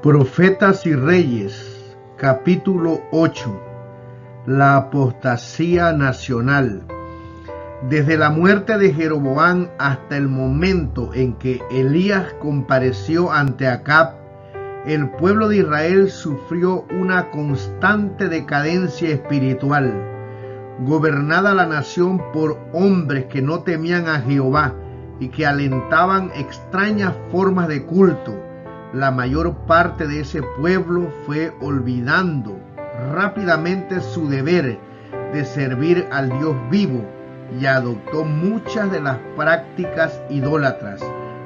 Profetas y Reyes, capítulo 8. La apostasía nacional. Desde la muerte de Jeroboam hasta el momento en que Elías compareció ante Acab, el pueblo de Israel sufrió una constante decadencia espiritual. Gobernada la nación por hombres que no temían a Jehová y que alentaban extrañas formas de culto, la mayor parte de ese pueblo fue olvidando rápidamente su deber de servir al Dios vivo y adoptó muchas de las prácticas idólatras.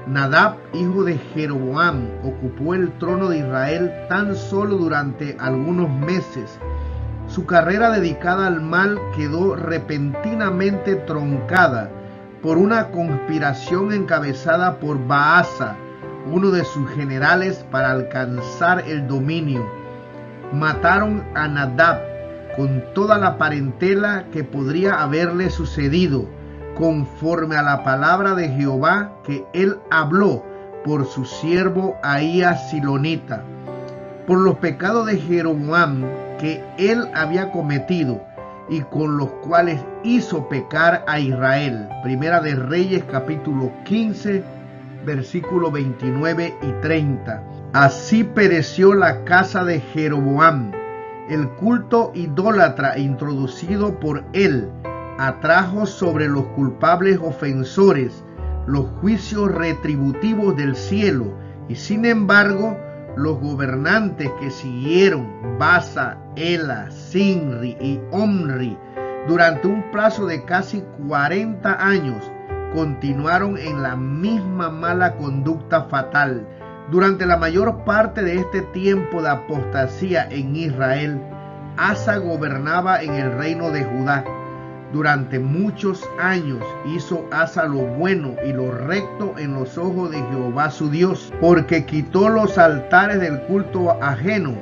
Nadab, hijo de Jeroboam, ocupó el trono de Israel tan solo durante algunos meses. Su carrera dedicada al mal quedó repentinamente truncada por una conspiración encabezada por Baasa, uno de sus generales, para alcanzar el dominio. Mataron a Nadab con toda la parentela que podría haberle sucedido, conforme a la palabra de Jehová que él habló por su siervo Ahías Silonita, por los pecados de Jeroboam que él había cometido y con los cuales hizo pecar a Israel. Primera de Reyes, capítulo 15, versículos 29 y 30. Así pereció la casa de Jeroboam. El culto idólatra introducido por él atrajo sobre los culpables ofensores los juicios retributivos del cielo, y sin embargo los gobernantes que siguieron, Baasa, Ela, Sinri y Omri, durante un plazo de casi 40 años, continuaron en la misma mala conducta fatal. Durante la mayor parte de este tiempo de apostasía en Israel, Asa gobernaba en el reino de Judá. Durante muchos años hizo Asa lo bueno y lo recto en los ojos de Jehová su Dios, porque quitó los altares del culto ajeno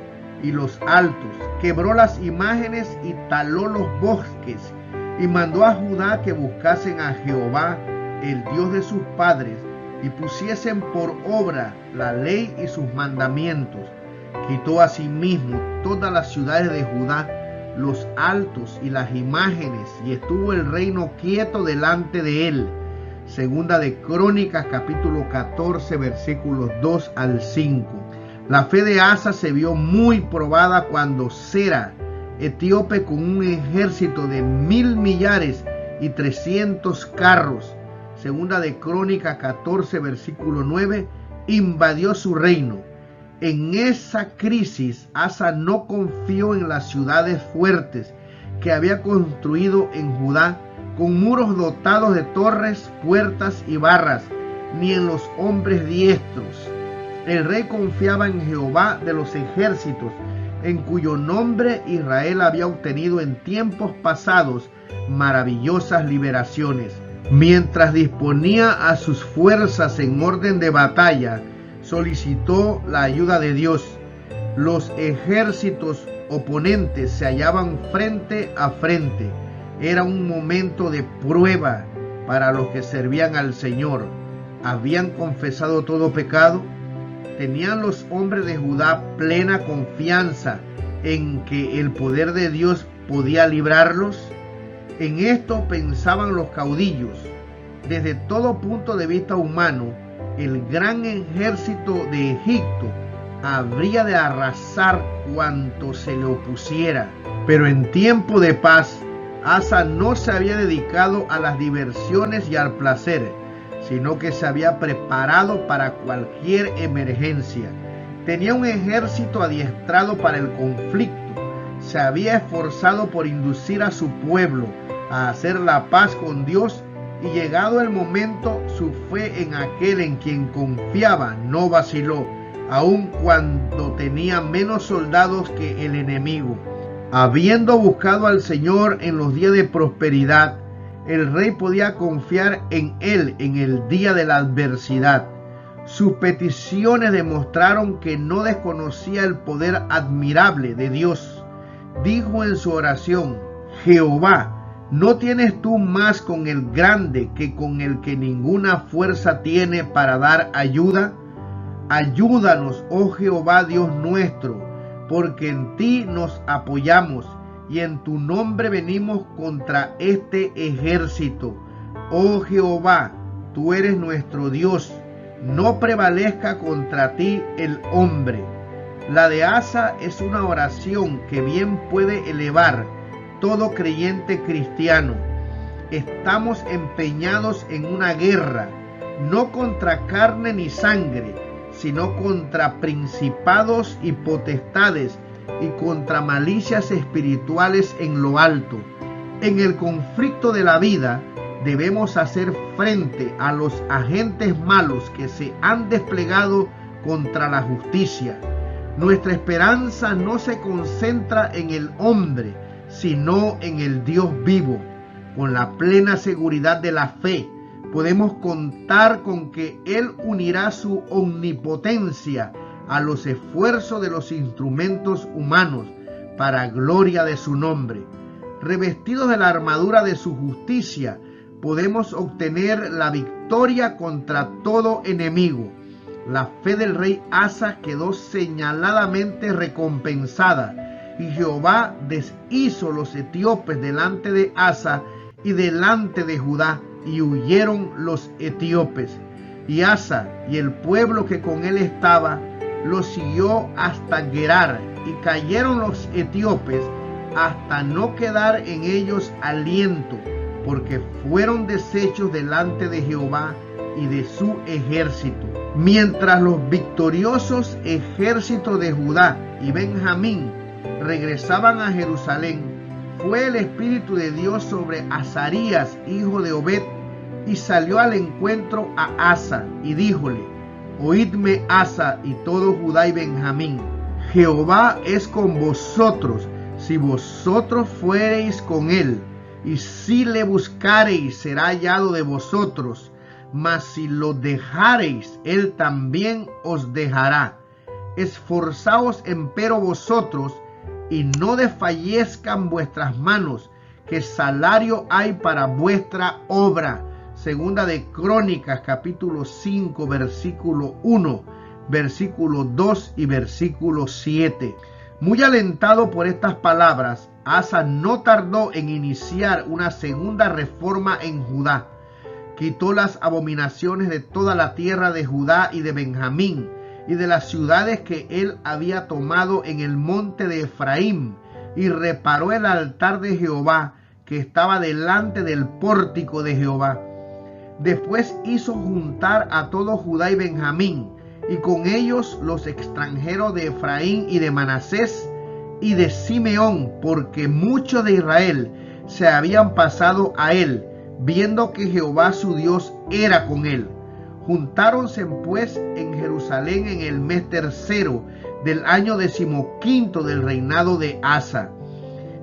y los altos, quebró las imágenes y taló los bosques, y mandó a Judá que buscasen a Jehová, el Dios de sus padres, y pusiesen por obra la ley y sus mandamientos. Quitó asimismo todas las ciudades de Judá, los altos y las imágenes, y estuvo el reino quieto delante de él. Segunda de Crónicas, capítulo 14, versículos 2 al 5. La fe de Asa se vio muy probada cuando Sera, etíope, con un ejército de 1,000 millares y 300 carros, Segunda de Crónicas 14, versículo 9, invadió su reino. En esa crisis, Asa no confió en las ciudades fuertes que había construido en Judá, con muros dotados de torres, puertas y barras, ni en los hombres diestros. El rey confiaba en Jehová de los ejércitos, en cuyo nombre Israel había obtenido en tiempos pasados maravillosas liberaciones. Mientras disponía a sus fuerzas en orden de batalla, solicitó la ayuda de Dios. Los ejércitos oponentes se hallaban frente a frente. Era un momento de prueba para los que servían al Señor. ¿Habían confesado todo pecado? ¿Tenían los hombres de Judá plena confianza en que el poder de Dios podía librarlos? En esto pensaban los caudillos. Desde todo punto de vista humano, el gran ejército de Egipto habría de arrasar cuanto se le opusiera. Pero en tiempo de paz, Asa no se había dedicado a las diversiones y al placer, sino que se había preparado para cualquier emergencia. Tenía un ejército adiestrado para el conflicto. Se había esforzado por inducir a su pueblo a hacer la paz con Dios, y llegado el momento, su fe en aquel en quien confiaba no vaciló, aun cuando tenía menos soldados que el enemigo. Habiendo buscado al Señor en los días de prosperidad, el rey podía confiar en él en el día de la adversidad. Sus peticiones demostraron que no desconocía el poder admirable de Dios. Dijo en su oración: Jehová, ¿no tienes tú más con el grande que con el que ninguna fuerza tiene para dar ayuda? Ayúdanos, oh Jehová Dios nuestro, porque en ti nos apoyamos y en tu nombre venimos contra este ejército. Oh Jehová, tú eres nuestro Dios, no prevalezca contra ti el hombre. La de Asa es una oración que bien puede elevar todo creyente cristiano. Estamos empeñados en una guerra, no contra carne ni sangre, sino contra principados y potestades y contra malicias espirituales en lo alto. En el conflicto de la vida debemos hacer frente a los agentes malos que se han desplegado contra la justicia. Nuestra esperanza no se concentra en el hombre, sino en el Dios vivo. Con la plena seguridad de la fe, podemos contar con que Él unirá su omnipotencia a los esfuerzos de los instrumentos humanos para gloria de su nombre. Revestidos de la armadura de su justicia, podemos obtener la victoria contra todo enemigo. La fe del rey Asa quedó señaladamente recompensada, y Jehová deshizo los etíopes delante de Asa y delante de Judá, y huyeron los etíopes. Y Asa y el pueblo que con él estaba lo siguió hasta Gerar, y cayeron los etíopes hasta no quedar en ellos aliento, porque fueron deshechos delante de Jehová y de su ejército. Mientras los victoriosos ejércitos de Judá y Benjamín regresaban a Jerusalén, fue el Espíritu de Dios sobre Azarías, hijo de Obed, y salió al encuentro a Asa, y díjole: Oídme, Asa y todo Judá y Benjamín, Jehová es con vosotros, si vosotros fuereis con él, y si le buscareis será hallado de vosotros, mas si lo dejareis, él también os dejará. Esforzaos empero vosotros, y no desfallezcan vuestras manos, que salario hay para vuestra obra. Segunda de Crónicas, capítulo 5, versículo 1, versículo 2 y versículo 7. Muy alentado por estas palabras, Asa no tardó en iniciar una segunda reforma en Judá. Quitó las abominaciones de toda la tierra de Judá y de Benjamín, y de las ciudades que él había tomado en el monte de Efraín, y reparó el altar de Jehová que estaba delante del pórtico de Jehová. Después hizo juntar a todo Judá y Benjamín, y con ellos los extranjeros de Efraín y de Manasés y de Simeón, porque muchos de Israel se habían pasado a él, viendo que Jehová su Dios era con él. Juntáronse pues en Jerusalén en el mes tercero del año 15 del reinado de Asa.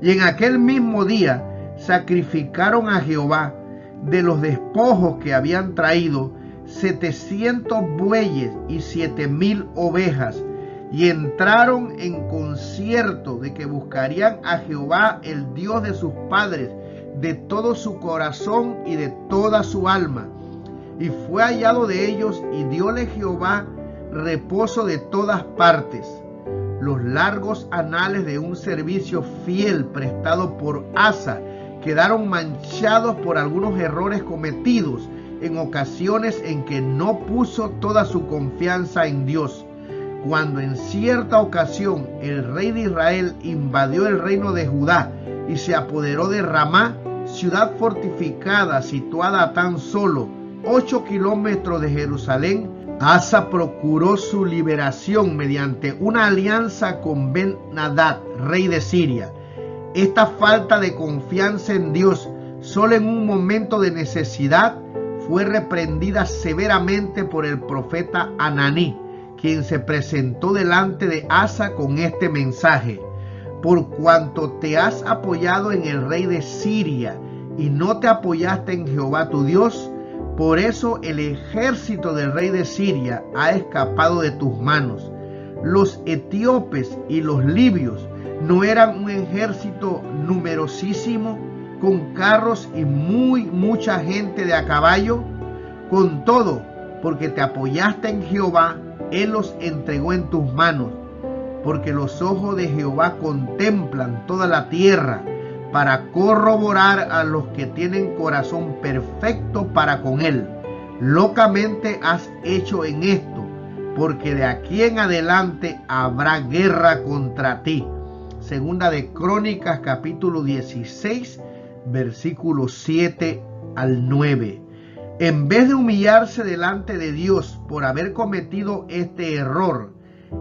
Y en aquel mismo día sacrificaron a Jehová de los despojos que habían traído 700 bueyes y 7,000 ovejas, y entraron en concierto de que buscarían a Jehová, el Dios de sus padres, de todo su corazón y de toda su alma. Y fue hallado de ellos, y dióle Jehová reposo de todas partes. Los largos anales de un servicio fiel prestado por Asa quedaron manchados por algunos errores cometidos en ocasiones en que no puso toda su confianza en Dios. Cuando en cierta ocasión el rey de Israel invadió el reino de Judá y se apoderó de Ramá, ciudad fortificada situada a tan solo 8 kilómetros de Jerusalén, Asa procuró su liberación mediante una alianza con Ben-Hadad, rey de Siria. Esta falta de confianza en Dios, solo en un momento de necesidad, fue reprendida severamente por el profeta Ananí, quien se presentó delante de Asa con este mensaje: por cuanto te has apoyado en el rey de Siria y no te apoyaste en Jehová tu Dios, por eso el ejército del rey de Siria ha escapado de tus manos. Los etíopes y los libios no eran un ejército numerosísimo, con carros y mucha gente de a caballo. Con todo, porque te apoyaste en Jehová, Él los entregó en tus manos, porque los ojos de Jehová contemplan toda la tierra, para corroborar a los que tienen corazón perfecto para con Él. Locamente has hecho en esto, porque de aquí en adelante habrá guerra contra ti. Segunda de Crónicas, capítulo 16, versículos 7 al 9. En vez de humillarse delante de Dios por haber cometido este error,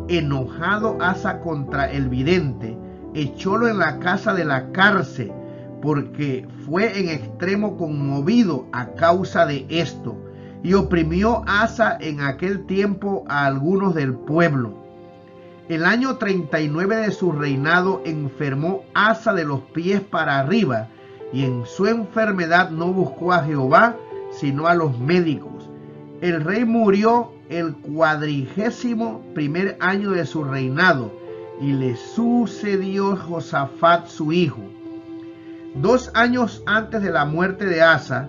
enojado Asa contra el vidente, echólo en la casa de la cárcel, porque fue en extremo conmovido a causa de esto, y oprimió Asa en aquel tiempo a algunos del pueblo. El año 39 de su reinado enfermó Asa de los pies para arriba, y en su enfermedad no buscó a Jehová, sino a los médicos. El rey murió el 41º año de su reinado, y le sucedió Josafat su hijo. 2 años antes de la muerte de Asa,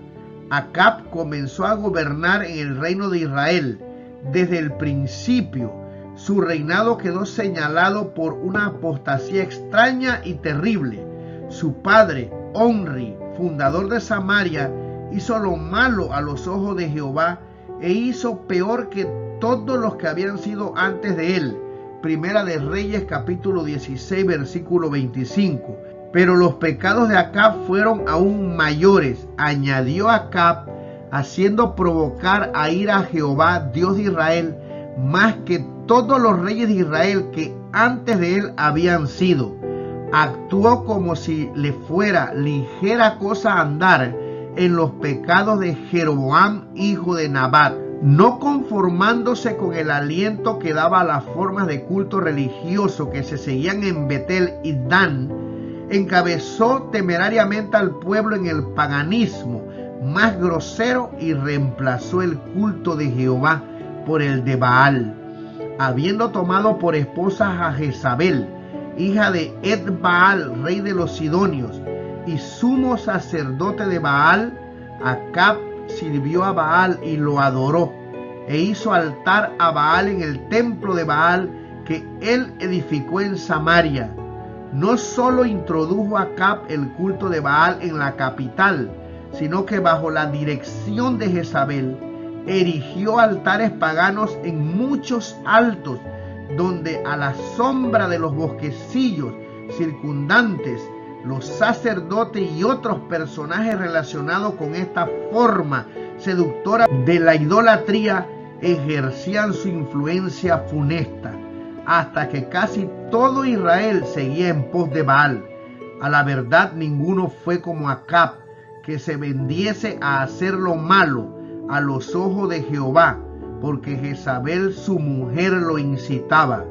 Acab comenzó a gobernar en el reino de Israel. Desde el principio, su reinado quedó señalado por una apostasía extraña y terrible. Su padre, Omri, fundador de Samaria, hizo lo malo a los ojos de Jehová e hizo peor que todos los que habían sido antes de él. Primera de Reyes, capítulo 16, versículo 25. Pero los pecados de Acab fueron aún mayores. Añadió Acab, haciendo provocar a ira a Jehová, Dios de Israel, más que todos los reyes de Israel que antes de él habían sido. Actuó como si le fuera ligera cosa andar en los pecados de Jeroboam, hijo de Nabat, no conformándose con el aliento que daba a las formas de culto religioso que se seguían en Betel y Dan. Encabezó temerariamente al pueblo en el paganismo más grosero y reemplazó el culto de Jehová por el de Baal, habiendo tomado por esposa a Jezabel, hija de Ed-Baal, rey de los Sidonios, y sumo sacerdote de Baal. Acab sirvió a Baal y lo adoró, e hizo altar a Baal en el templo de Baal que él edificó en Samaria. No solo introdujo Acab el culto de Baal en la capital, sino que bajo la dirección de Jezabel erigió altares paganos en muchos altos, donde a la sombra de los bosquecillos circundantes, los sacerdotes y otros personajes relacionados con esta forma seductora de la idolatría ejercían su influencia funesta, hasta que casi todo Israel seguía en pos de Baal. A la verdad, ninguno fue como Acab, que se vendiese a hacer lo malo a los ojos de Jehová, porque Jezabel su mujer lo incitaba.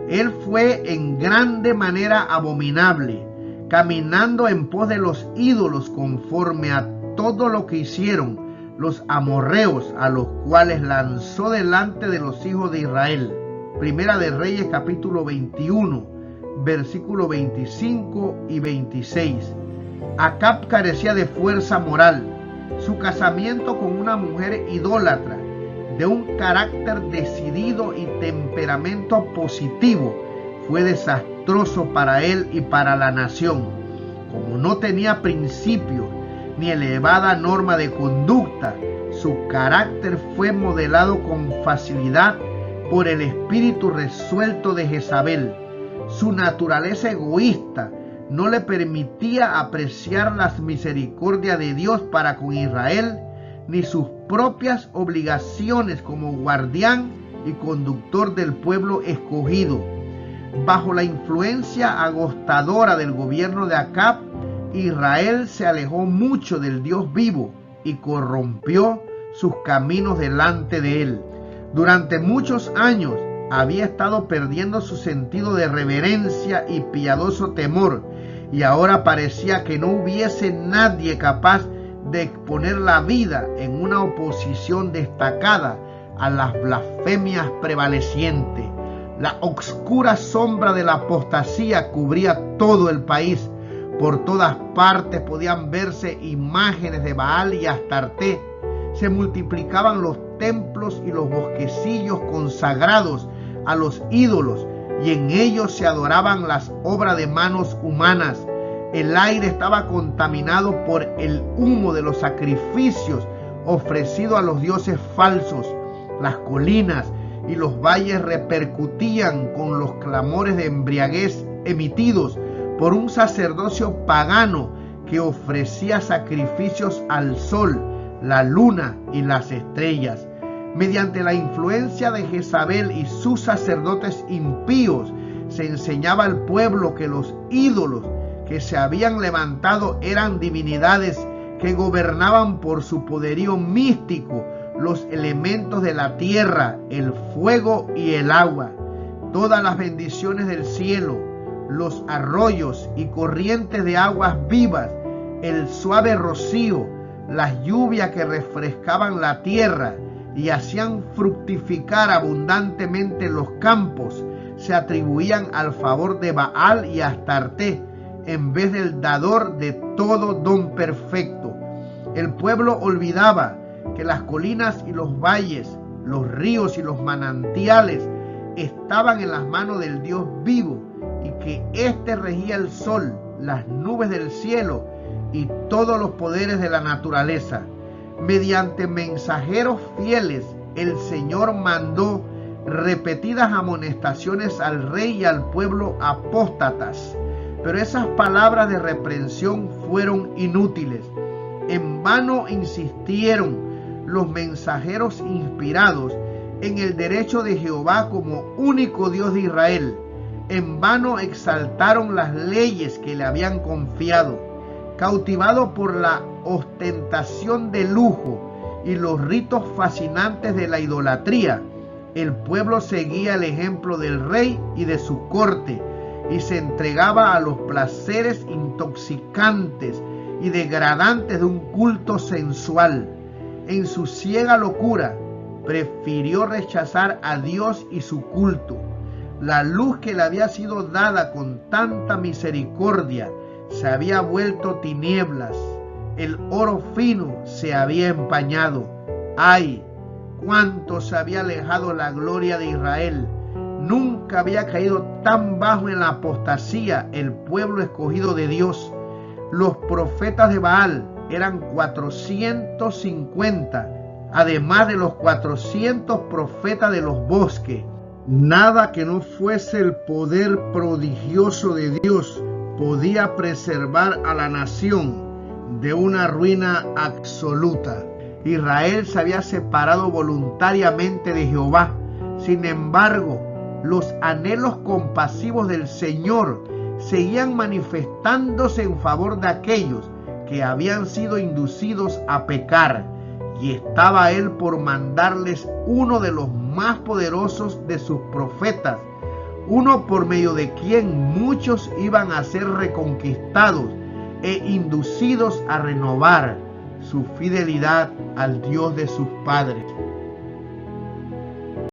Él fue en grande manera abominable, caminando en pos de los ídolos conforme a todo lo que hicieron los amorreos, a los cuales lanzó delante de los hijos de Israel. Primera de Reyes, capítulo 21, versículo 25 y 26. Acab carecía de fuerza moral. Su casamiento con una mujer idólatra, de un carácter decidido y temperamento positivo, fue desastroso para él y para la nación. Como no tenía principios ni elevada norma de conducta, su carácter fue modelado con facilidad por el espíritu resuelto de Jezabel. Su naturaleza egoísta no le permitía apreciar las misericordias de Dios para con Israel, ni sus propias obligaciones como guardián y conductor del pueblo escogido. Bajo la influencia agostadora del gobierno de Acab, Israel se alejó mucho del Dios vivo y corrompió sus caminos delante de él. Durante muchos años había estado perdiendo su sentido de reverencia y piadoso temor, y ahora parecía que no hubiese nadie capaz de exponer la vida en una oposición destacada a las blasfemias prevalecientes. La oscura sombra de la apostasía cubría todo el país. Por todas partes podían verse imágenes de Baal y Astarte. Se multiplicaban los templos y los bosquecillos consagrados a los ídolos, y en ellos se adoraban las obras de manos humanas. El aire estaba contaminado por el humo de los sacrificios ofrecidos a los dioses falsos. Las colinas y los valles repercutían con los clamores de embriaguez emitidos por un sacerdocio pagano que ofrecía sacrificios al sol, la luna y las estrellas. Mediante la influencia de Jezabel y sus sacerdotes impíos, se enseñaba al pueblo que los ídolos que se habían levantado eran divinidades que gobernaban por su poderío místico los elementos de la tierra, el fuego y el agua. Todas las bendiciones del cielo, los arroyos y corrientes de aguas vivas, el suave rocío, las lluvias que refrescaban la tierra y hacían fructificar abundantemente los campos, se atribuían al favor de Baal y Astarte, en vez del dador de todo don perfecto. El pueblo olvidaba que las colinas y los valles, los ríos y los manantiales estaban en las manos del Dios vivo, y que éste regía el sol, las nubes del cielo y todos los poderes de la naturaleza. Mediante mensajeros fieles, el Señor mandó repetidas amonestaciones al rey y al pueblo apóstatas, pero esas palabras de reprensión fueron inútiles. En vano insistieron los mensajeros inspirados en el derecho de Jehová como único Dios de Israel. En vano exaltaron las leyes que le habían confiado. Cautivado por la ostentación de lujo y los ritos fascinantes de la idolatría, el pueblo seguía el ejemplo del rey y de su corte, y se entregaba a los placeres intoxicantes y degradantes de un culto sensual. En su ciega locura, prefirió rechazar a Dios y su culto. La luz que le había sido dada con tanta misericordia se había vuelto tinieblas. El oro fino se había empañado. ¡Ay! ¡Cuánto se había alejado la gloria de Israel! Nunca había caído tan bajo en la apostasía el pueblo escogido de Dios. Los profetas de Baal eran 450, además de los 400 profetas de los bosques. Nada que no fuese el poder prodigioso de Dios podía preservar a la nación de una ruina absoluta. Israel se había separado voluntariamente de Jehová. Sin embargo, los anhelos compasivos del Señor seguían manifestándose en favor de aquellos que habían sido inducidos a pecar, y estaba Él por mandarles uno de los más poderosos de sus profetas, uno por medio de quien muchos iban a ser reconquistados e inducidos a renovar su fidelidad al Dios de sus padres.